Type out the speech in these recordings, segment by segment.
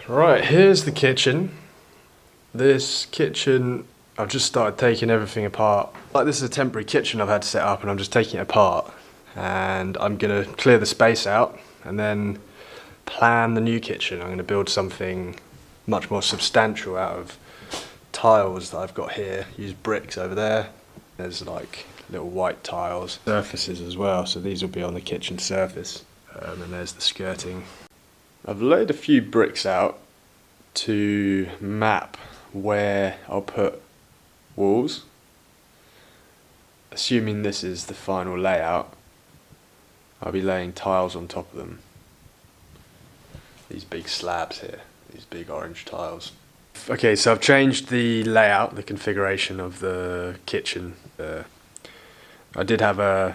Right, here's the kitchen. This kitchen, I've just started taking everything apart. Like, this is a temporary kitchen I've had to set up, and I'm just taking it apart. And I'm gonna clear the space out and then plan the new kitchen. I'm gonna build something much more substantial out of tiles that I've got here. Use bricks over there. There's like little white tiles. Surfaces as well, so these will be on the kitchen surface. And there's the skirting. I've laid a few bricks out to map where I'll put walls. Assuming this is the final layout, I'll be laying tiles on top of them. These big slabs here, these big orange tiles. Okay, so I've changed the layout, the configuration of the kitchen. I did have a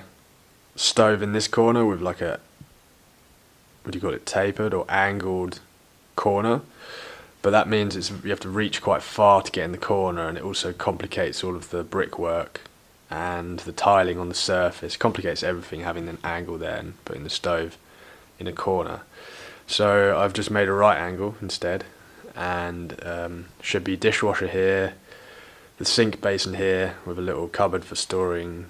stove in this corner with like a, what do you call it, tapered or angled corner, but that means you have to reach quite far to get in the corner, and it also complicates all of the brickwork and the tiling on the surface. Complicates everything having an angle there and putting the stove in a corner. So I've just made a right angle instead, and should be dishwasher here, the sink basin here with a little cupboard for storing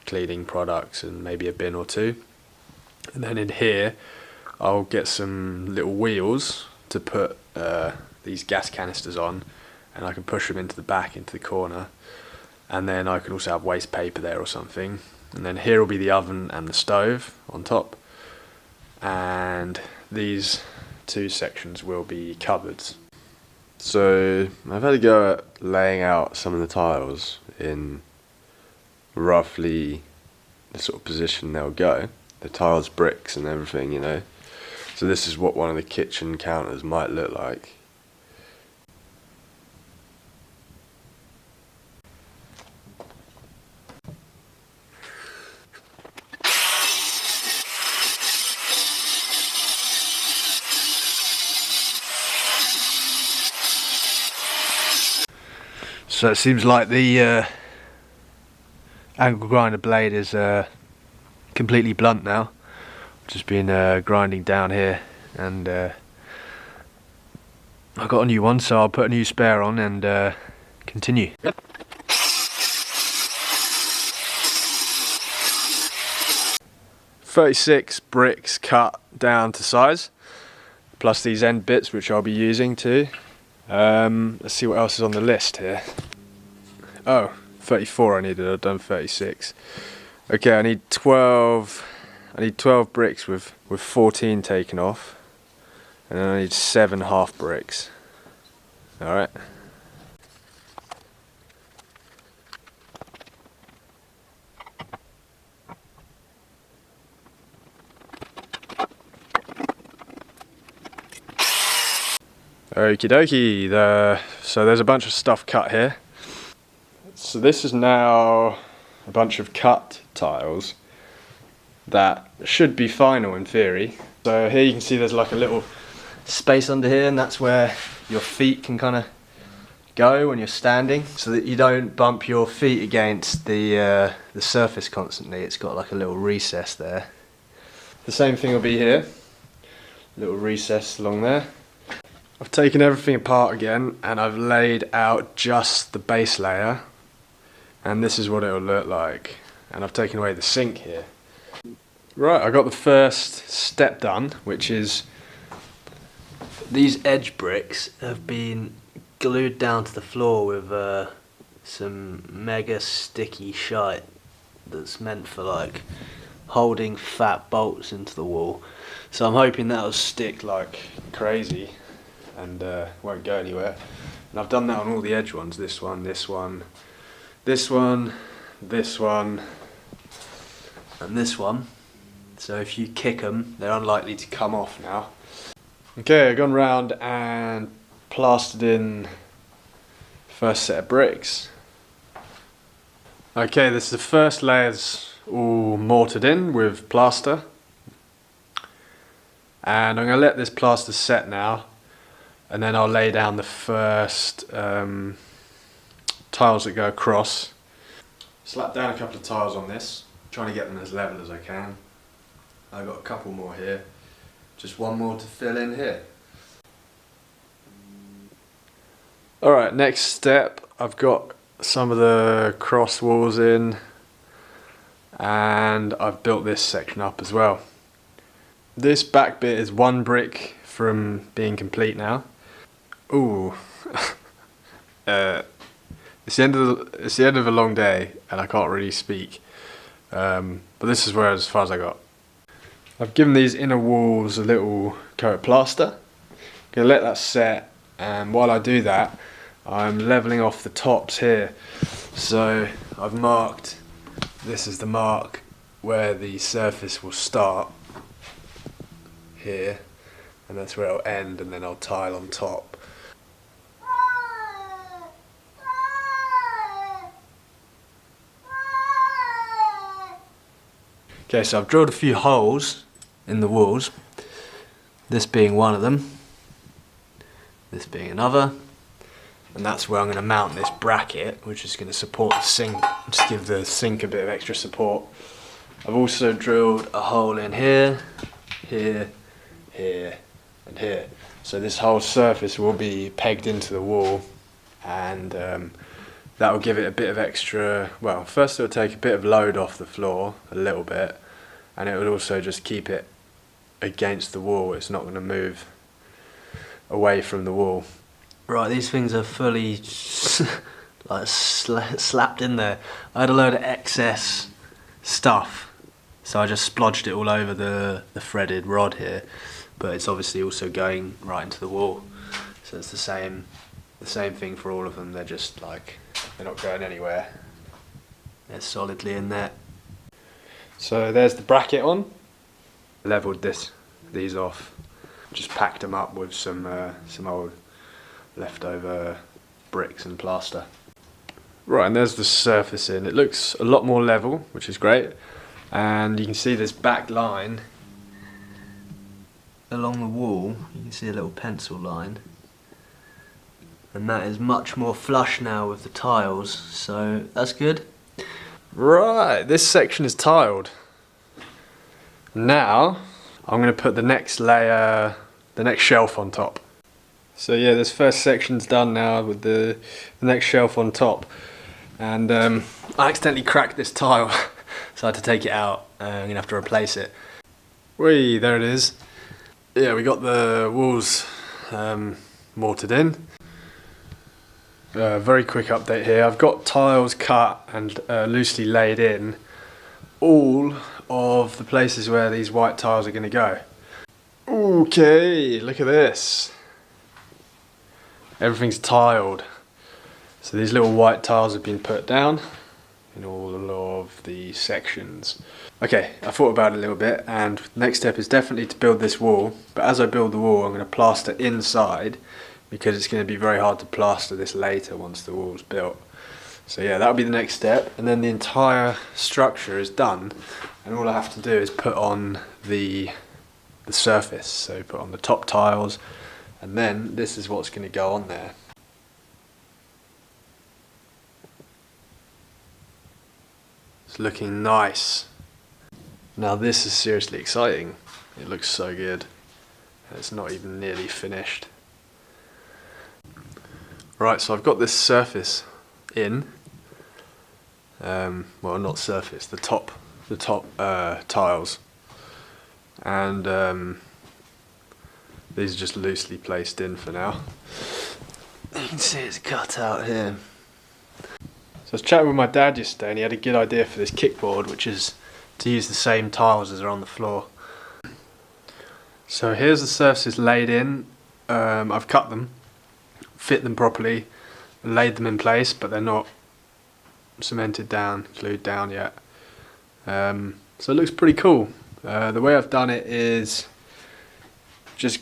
cleaning products and maybe a bin or two, and then in here I'll get some little wheels to put these gas canisters on, and I can push them into the back, into the corner, and then I can also have waste paper there or something, and then here will be the oven and the stove on top, and these two sections will be cupboards. So I've had a go at laying out some of the tiles in roughly the sort of position they'll go. The tiles, bricks and everything, you know. So this is what one of the kitchen counters might look like. So it seems like the angle grinder blade is completely blunt now. Just been grinding down here, and I got a new one, so I'll put a new spare on and continue. Yep. 36 bricks cut down to size, plus these end bits which I'll be using too. Let's see what else is on the list here. Oh, 34 I needed, I've done 36. Okay, I need 12 bricks with 14 taken off, and then I need 7 half bricks. Alright. Okie dokie, so there's a bunch of stuff cut here. So this is now a bunch of cut tiles that should be final in theory. So here you can see there's like a little space under here, and that's where your feet can kind of go when you're standing, so that you don't bump your feet against the surface constantly. It's got like a little recess there. The same thing will be here, little recess along there. I've taken everything apart again, and I've laid out just the base layer, and this is what it'll look like. And I've taken away the sink here. Right, I got the first step done, which is these edge bricks have been glued down to the floor with some mega sticky shite that's meant for like holding fat bolts into the wall. So I'm hoping that'll stick like crazy and won't go anywhere. And I've done that on all the edge ones, this one, this one, this one, this one, and this one. So if you kick them, they're unlikely to come off now. Okay, I've gone round and plastered in first set of bricks. Okay, this is the first layers all mortared in with plaster. And I'm going to let this plaster set now, and then I'll lay down the first tiles that go across. Slap down a couple of tiles on this, trying to get them as level as I can. I've got a couple more here, just one more to fill in here. Alright, next step, I've got some of the cross walls in, and I've built this section up as well. This back bit is one brick from being complete now. Ooh. It's the end of a long day and I can't really speak. But this is as far as I got. I've given these inner walls a little coat of plaster. Gonna let that set, and while I do that, I'm leveling off the tops here. So I've marked, this is the mark where the surface will start here, and that's where it'll end, and then I'll tile on top. Okay, so I've drilled a few holes in the walls, this being one of them, this being another, and that's where I'm going to mount this bracket, which is going to support the sink, just give the sink a bit of extra support. I've also drilled a hole in here, here, here, and here. So this whole surface will be pegged into the wall, and that will give it a bit of extra, well, first it will take a bit of load off the floor, a little bit, and it will also just keep it against the wall. It's not going to move away from the wall. Right, these things are fully like slapped in there. I had a load of excess stuff, so I just splodged it all over the threaded rod here, but it's obviously also going right into the wall. So it's the same thing for all of them. They're just like, they're not going anywhere. They're solidly in there. So there's the bracket on. Leveled these off. Just packed them up with some old leftover bricks and plaster. Right, and there's the surface in. It looks a lot more level, which is great. And you can see this back line along the wall. You can see a little pencil line. And that is much more flush now with the tiles, so that's good. Right, this section is tiled. Now, I'm going to put the next layer, the next shelf on top. So yeah, this first section's done now with the next shelf on top. And I accidentally cracked this tile, so I had to take it out. I'm going to have to replace it. Whee, there it is. Yeah, we got the walls mortared in. Very quick update here. I've got tiles cut and loosely laid in all of the places where these white tiles are going to go. Okay, look at this. Everything's tiled. So these little white tiles have been put down in all of the sections. Okay, I thought about it a little bit, and the next step is definitely to build this wall. But as I build the wall, I'm going to plaster inside, because it's going to be very hard to plaster this later once the wall's built. So yeah, that'll be the next step, and then the entire structure is done, and all I have to do is put on the surface. So put on the top tiles, and then this is what's going to go on there. It's looking nice. Now this is seriously exciting. It looks so good. It's not even nearly finished. Right, so I've got this surface in. Well, not surface, the top tiles, and these are just loosely placed in for now. You can see it's cut out here. So I was chatting with my dad yesterday, and he had a good idea for this kickboard, which is to use the same tiles as are on the floor. So here's the surfaces laid in. I've cut them, fit them properly, and laid them in place, but they're not cemented down, glued down yet. So it looks pretty cool. The way I've done it is just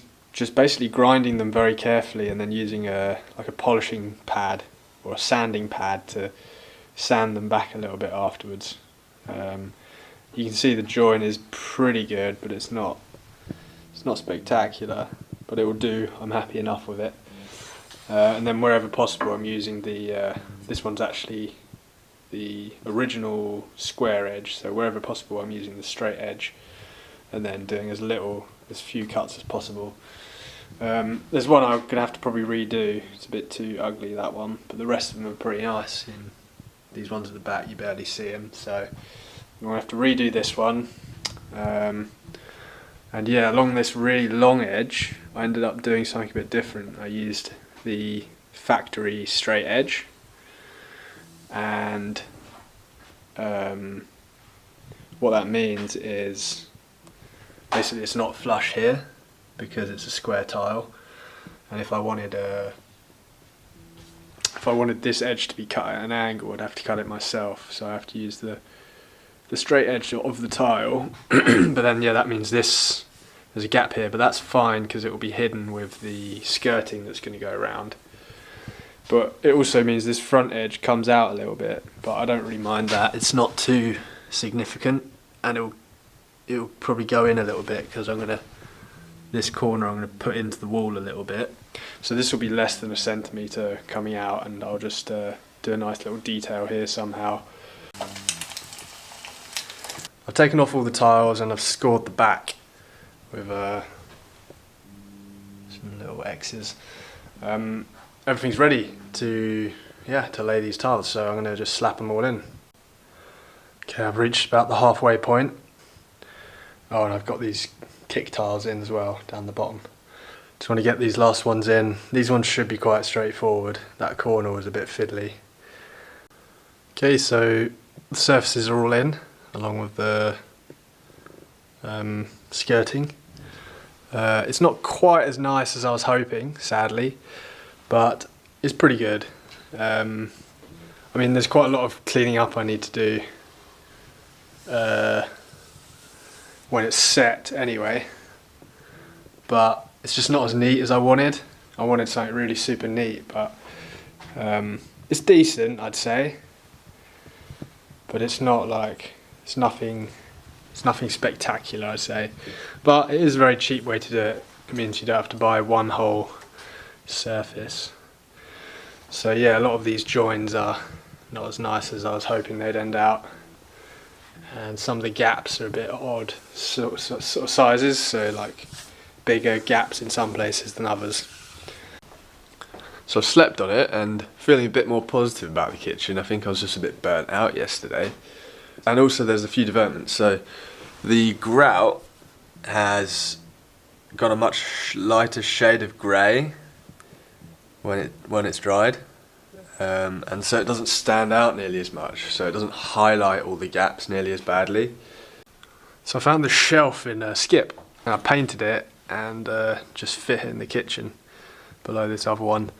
basically grinding them very carefully, and then using like a polishing pad or a sanding pad to sand them back a little bit afterwards. You can see the join is pretty good, but it's not spectacular, but it will do. I'm happy enough with it. And then wherever possible, I'm using this one's actually the original square edge, so wherever possible I'm using the straight edge, and then doing as few cuts as possible There's one I'm going to have to probably redo. It's a bit too ugly, that one, but the rest of them are pretty nice. These ones at the back, you barely see them, so I'm going to have to redo this one. And yeah, along this really long edge, I ended up doing something a bit different. I used the factory straight edge, and what that means is basically it's not flush here because it's a square tile, and if I wanted this edge to be cut at an angle, I'd have to cut it myself, so I have to use the straight edge of the tile. But then yeah, that means there's a gap here, but that's fine because it will be hidden with the skirting that's going to go around. But it also means this front edge comes out a little bit, but I don't really mind that. It's not too significant, and it'll probably go in a little bit because this corner I'm going to put into the wall a little bit. So this will be less than a centimetre coming out, and I'll just do a nice little detail here somehow. I've taken off all the tiles and I've scored the back with some little X's. Everything's ready to lay these tiles, so I'm going to just slap them all in. Okay, I've reached about the halfway point. Oh, and I've got these kick tiles in as well down the bottom. Just want to get these last ones in. These ones should be quite straightforward. That corner was a bit fiddly. Okay, so the surfaces are all in, along with the skirting. It's not quite as nice as I was hoping, sadly, but it's pretty good. I mean, there's quite a lot of cleaning up I need to do when it's set anyway, but it's just not as neat as I wanted. I wanted something really super neat, but it's decent, I'd say, but it's not like, it's nothing spectacular, I'd say, but it is a very cheap way to do it. It means you don't have to buy one whole surface. So yeah, a lot of these joins are not as nice as I was hoping they'd end out, and some of the gaps are a bit odd sort of sizes, so like bigger gaps in some places than others. So I've slept on it and feeling a bit more positive about the kitchen. I think I was just a bit burnt out yesterday. And also there's a few developments. So the grout has got a much lighter shade of grey when it's dried, and so it doesn't stand out nearly as much, so it doesn't highlight all the gaps nearly as badly. So I found this shelf in Skip, and I painted it and just fit it in the kitchen below this other one.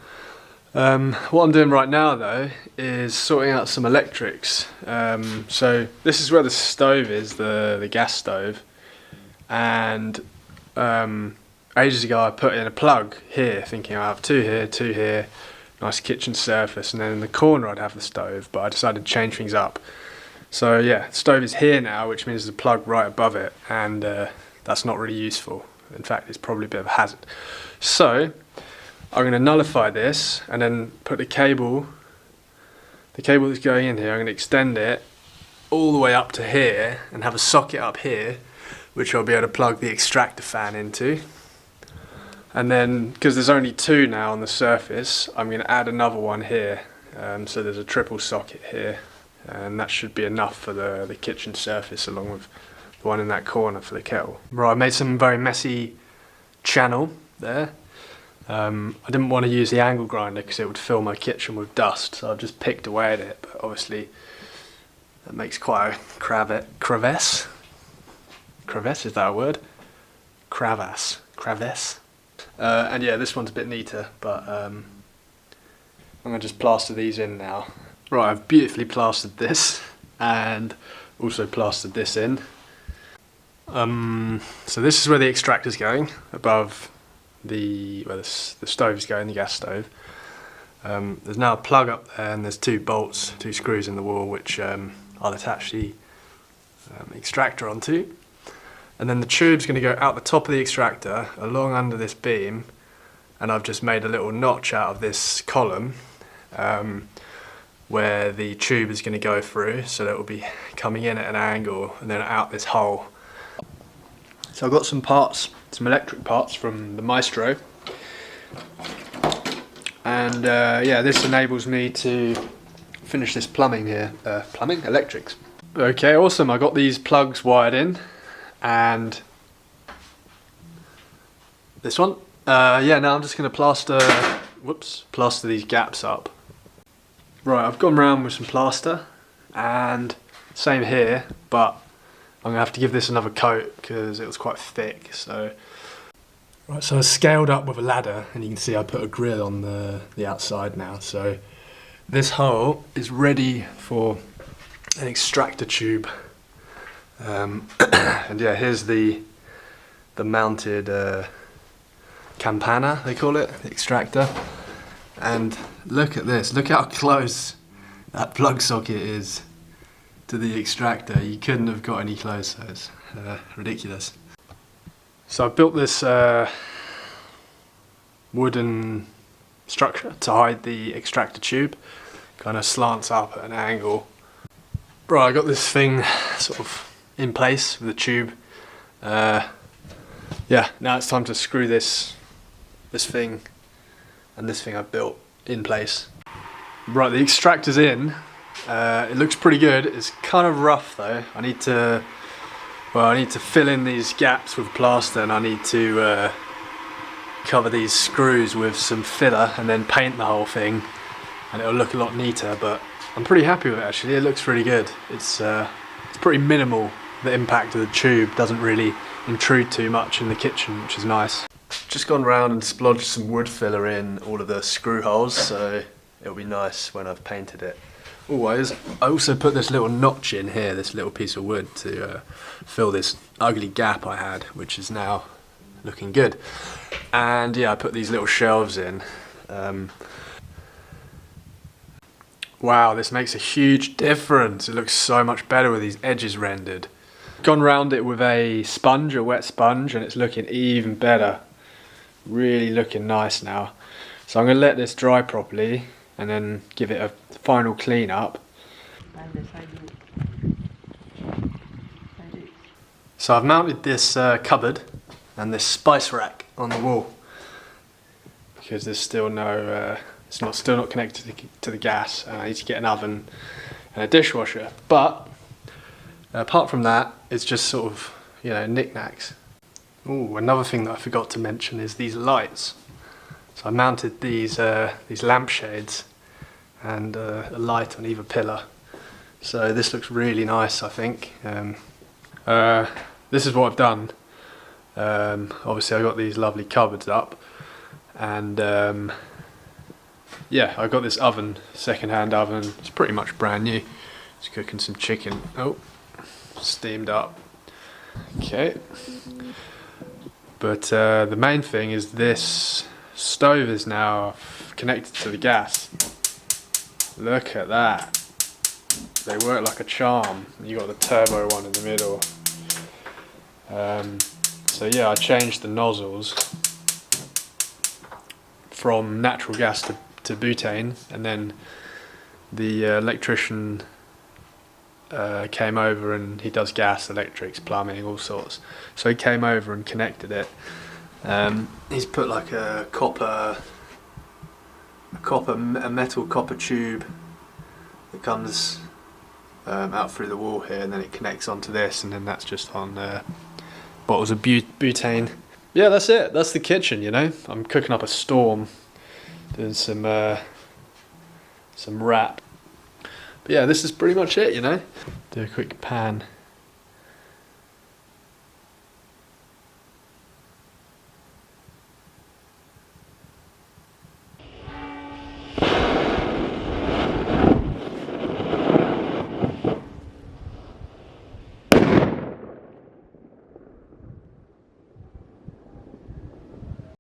What I'm doing right now though is sorting out some electrics. So this is where the stove is, the gas stove, and ages ago I put in a plug here thinking I'll have two here, nice kitchen surface, and then in the corner I'd have the stove, but I decided to change things up. So yeah, the stove is here now, which means there's a plug right above it, and that's not really useful. In fact, it's probably a bit of a hazard. So I'm going to nullify this and then put the cable that's going in here, I'm going to extend it all the way up to here and have a socket up here which I'll be able to plug the extractor fan into. And then, because there's only two now on the surface, I'm going to add another one here. So there's a triple socket here, and that should be enough for the kitchen surface, along with the one in that corner for the kettle. Right, I made some very messy channel there. I didn't want to use the angle grinder because it would fill my kitchen with dust, so I've just picked away at it, but obviously that makes quite a crevasse. Crevasse, is that a word? Crevasse. And yeah, this one's a bit neater, but I'm going to just plaster these in now. Right, I've beautifully plastered this and also plastered this in. So this is where the extractor's going, above where the stove is going, the gas stove. There's now a plug up there, and there's two bolts, two screws in the wall, which I'll attach the extractor onto. And then the tube's going to go out the top of the extractor, along under this beam, and I've just made a little notch out of this column where the tube is going to go through, so that it will be coming in at an angle and then out this hole. So I've got some parts, some electric parts from the Maestro. And yeah, this enables me to finish this plumbing here. Electrics. Okay, awesome. I got these plugs wired in, and this one. Yeah, now I'm just going to plaster these gaps up. Right, I've gone round with some plaster, and same here, but I'm going to have to give this another coat because it was quite thick. So, right, so I scaled up with a ladder, and you can see I put a grill on the outside now. So this hole is ready for an extractor tube. And yeah, here's the mounted campana, they call it, the extractor. And look at this, look how close that plug socket is to the extractor. You couldn't have got any closer, it's ridiculous. So I've built this wooden structure to hide the extractor tube, kind of slants up at an angle. Right, I got this thing sort of in place with the tube. Yeah, now it's time to screw this thing and this thing I've built in place. Right, the extractor's in. It looks pretty good. It's kind of rough though. I need to fill in these gaps with plaster, and I need to cover these screws with some filler and then paint the whole thing, and it'll look a lot neater. But I'm pretty happy with it actually. It looks really good. It's pretty minimal. The impact of the tube doesn't really intrude too much in the kitchen, which is nice. Just gone round and splodged some wood filler in all of the screw holes, so it'll be nice when I've painted it. Always, I also put this little notch in here, this little piece of wood, to fill this ugly gap I had, which is now looking good. And yeah, I put these little shelves in. Wow, this makes a huge difference. It looks so much better with these edges rendered. Gone round it with a sponge, a wet sponge, and it's looking even better. Really looking nice now. So I'm going to let this dry properly and then give it a final clean up. So I've mounted this cupboard and this spice rack on the wall because there's still no, still not connected to the gas, and I need to get an oven and a dishwasher. But apart from that, it's just sort of, you know, knickknacks. Oh, another thing that I forgot to mention is these lights. So I mounted these lampshades and a light on either pillar. So this looks really nice, I think. This is what I've done. Obviously I got these lovely cupboards up, and yeah, I got this oven, second-hand oven. It's pretty much brand new. It's cooking some chicken. Oh, steamed up. Okay. But the main thing is this stove is now connected to the gas. Look at that. They work like a charm. You got the turbo one in the middle. So yeah, I changed the nozzles from natural gas to butane, and then the electrician came over, and he does gas, electrics, plumbing, all sorts. So he came over and connected it. He's put like a metal copper tube that comes out through the wall here, and then it connects onto this, and then that's just on bottles of butane. Yeah, that's it. That's the kitchen, you know. I'm cooking up a storm, doing some wrap. But yeah, this is pretty much it, you know. Do a quick pan